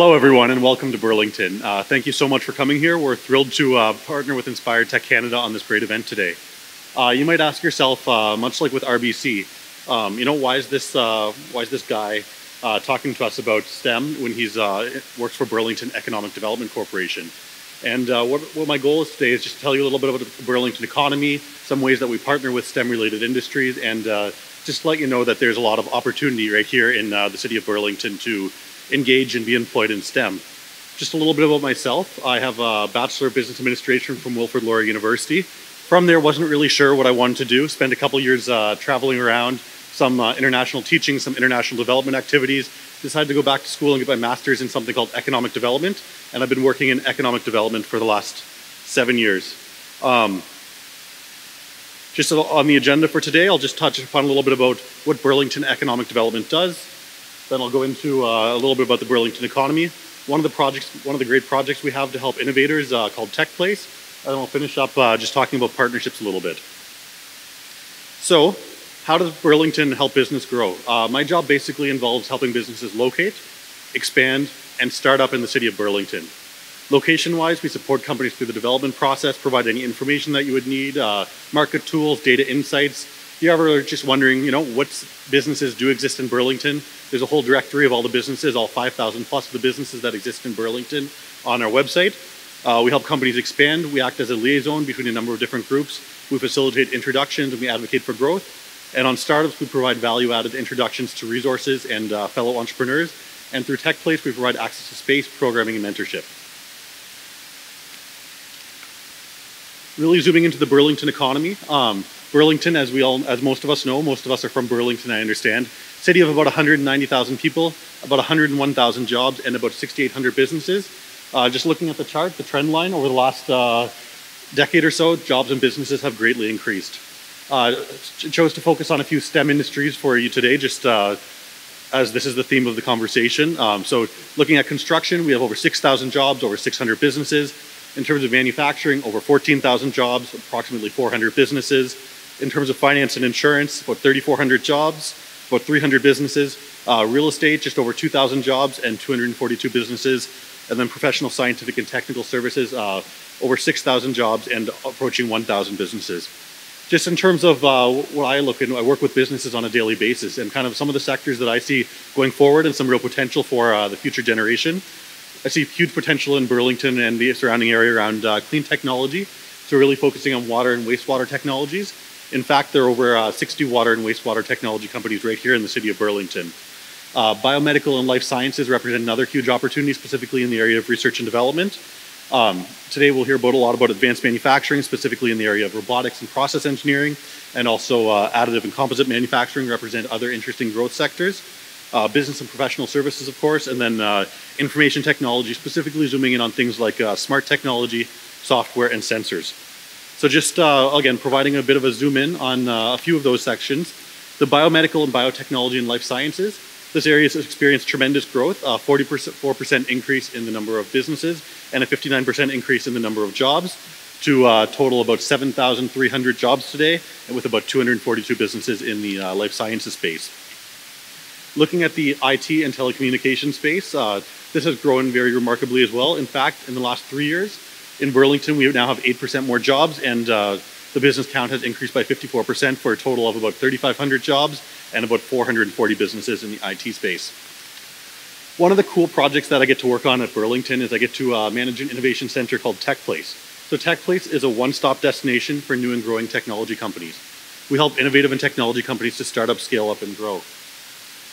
Hello everyone and welcome to Burlington. Thank you so much for coming here. We're thrilled to partner with Inspired Tech Canada on this great event today. You might ask yourself, much like with RBC, why is this guy talking to us about STEM when he's works for Burlington Economic Development Corporation? And what my goal is today is just to tell you a little bit about the Burlington economy, some ways that we partner with STEM-related industries, and just to let you know that there's a lot of opportunity right here in the city of Burlington to engage and be employed in STEM. Just a little bit about myself. I have a Bachelor of Business Administration from Wilfrid Laurier University. From there, wasn't really sure what I wanted to do. Spent a couple years traveling around, some international teaching, some international development activities. Decided to go back to school and get my master's in something called economic development. And I've been working in economic development for the last 7 years. Just on the agenda for today, I'll just touch upon a little bit about what Burlington Economic Development does. Then I'll go into a little bit about the Burlington economy. One of the great projects we have to help innovators called Tech Place. And then I'll finish up just talking about partnerships a little bit. So, how does Burlington help business grow? My job basically involves helping businesses locate, expand, and start up in the city of Burlington. Location-wise, we support companies through the development process, provide any information that you would need, market tools, data insights. If you ever are just wondering, what businesses do exist in Burlington, there's a whole directory of all the businesses, all 5,000 plus of the businesses that exist in Burlington on our website. We help companies expand. We act as a liaison between a number of different groups. We facilitate introductions and we advocate for growth. And on startups, we provide value-added introductions to resources and fellow entrepreneurs. And through Tech Place, we provide access to space, programming, and mentorship. Really zooming into the Burlington economy. Burlington, as most of us know, most of us are from Burlington, I understand. City of about 190,000 people, about 101,000 jobs, and about 6,800 businesses. Just looking at the chart, the trend line over the last decade or so, jobs and businesses have greatly increased. Chose to focus on a few STEM industries for you today, just as this is the theme of the conversation. So looking at construction, we have over 6,000 jobs, over 600 businesses. In terms of manufacturing, over 14,000 jobs, approximately 400 businesses. In terms of finance and insurance, about 3,400 jobs, about 300 businesses. Real estate, just over 2,000 jobs and 242 businesses. And then professional, scientific, and technical services, over 6,000 jobs and approaching 1,000 businesses. Just in terms of what I work with businesses on a daily basis and kind of some of the sectors that I see going forward and some real potential for the future generation. I see huge potential in Burlington and the surrounding area around clean technology. So really focusing on water and wastewater technologies. In fact, there are over 60 water and wastewater technology companies right here in the city of Burlington. Biomedical and life sciences represent another huge opportunity, specifically in the area of research and development. Today we'll hear a lot about advanced manufacturing, specifically in the area of robotics and process engineering, and also additive and composite manufacturing represent other interesting growth sectors. Business and professional services, of course, and then information technology, specifically zooming in on things like smart technology, software, and sensors. So just, again, providing a bit of a zoom in on a few of those sections. The biomedical and biotechnology and life sciences. This area has experienced tremendous growth, 44% increase in the number of businesses, and a 59% increase in the number of jobs, to total about 7,300 jobs today, and with about 242 businesses in the life sciences space. Looking at the IT and telecommunications space, this has grown very remarkably as well. In fact, in the last 3 years, in Burlington, we now have 8% more jobs, and the business count has increased by 54% for a total of about 3,500 jobs and about 440 businesses in the IT space. One of the cool projects that I get to work on at Burlington is I get to manage an innovation center called Tech Place. So Tech Place is a one-stop destination for new and growing technology companies. We help innovative and technology companies to start up, scale up, and grow.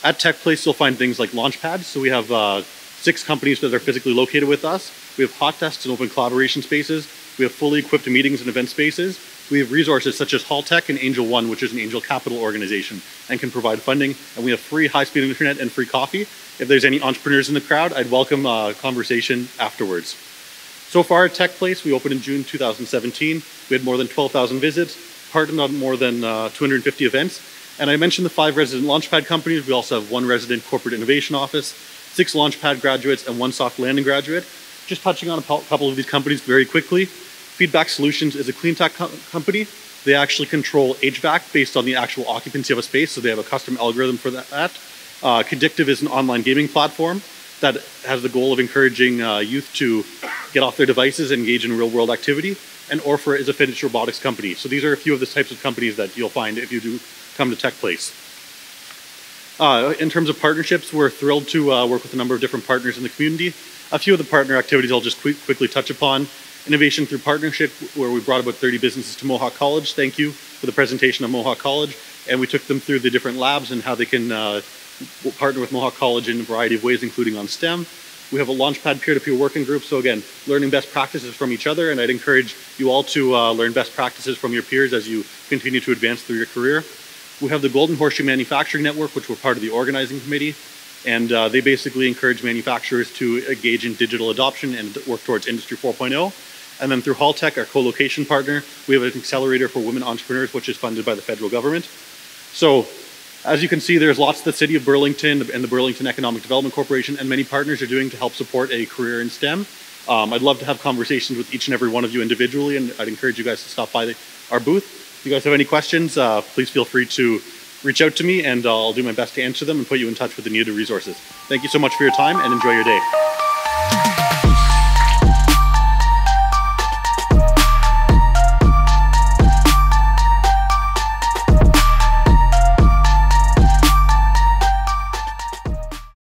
At Tech Place, you'll find things like launchpads. So we have 6 companies that are physically located with us. We have hot desks and open collaboration spaces. We have fully equipped meetings and event spaces. We have resources such as Hall Tech and Angel One, which is an angel capital organization and can provide funding. And we have free high-speed internet and free coffee. If there's any entrepreneurs in the crowd, I'd welcome a conversation afterwards. So far at Tech Place, we opened in June 2017. We had more than 12,000 visits, partnered on more than 250 events. And I mentioned the 5 resident Launchpad companies. We also have 1 resident corporate innovation office, 6 Launchpad graduates, and 1 soft landing graduate. Just touching on a couple of these companies very quickly. Feedback Solutions is a clean tech company. They actually control HVAC based on the actual occupancy of a space, so they have a custom algorithm for that. Condictive is an online gaming platform. that has the goal of encouraging youth to get off their devices and engage in real-world activity. And Orfra is a finished robotics company. So these are a few of the types of companies that you'll find if you do come to TechPlace. In terms of partnerships, we're thrilled to work with a number of different partners in the community. A few of the partner activities I'll just quickly touch upon. Innovation through partnership, where we brought about 30 businesses to Mohawk College. Thank you for the presentation of Mohawk College. And we took them through the different labs and how they can partner with Mohawk College in a variety of ways, including on STEM. We have a Launchpad peer-to-peer working group. So again, learning best practices from each other. And I'd encourage you all to learn best practices from your peers as you continue to advance through your career. We have the Golden Horseshoe Manufacturing Network, which we're part of the organizing committee. And they basically encourage manufacturers to engage in digital adoption and work towards Industry 4.0. And then through Halltech, our co-location partner, we have an accelerator for women entrepreneurs, which is funded by the federal government. So as you can see, there's lots the City of Burlington and the Burlington Economic Development Corporation and many partners are doing to help support a career in STEM. I'd love to have conversations with each and every one of you individually, and I'd encourage you guys to stop by our booth. If you guys have any questions, please feel free to reach out to me and I'll do my best to answer them and put you in touch with the needed resources. Thank you so much for your time and enjoy your day.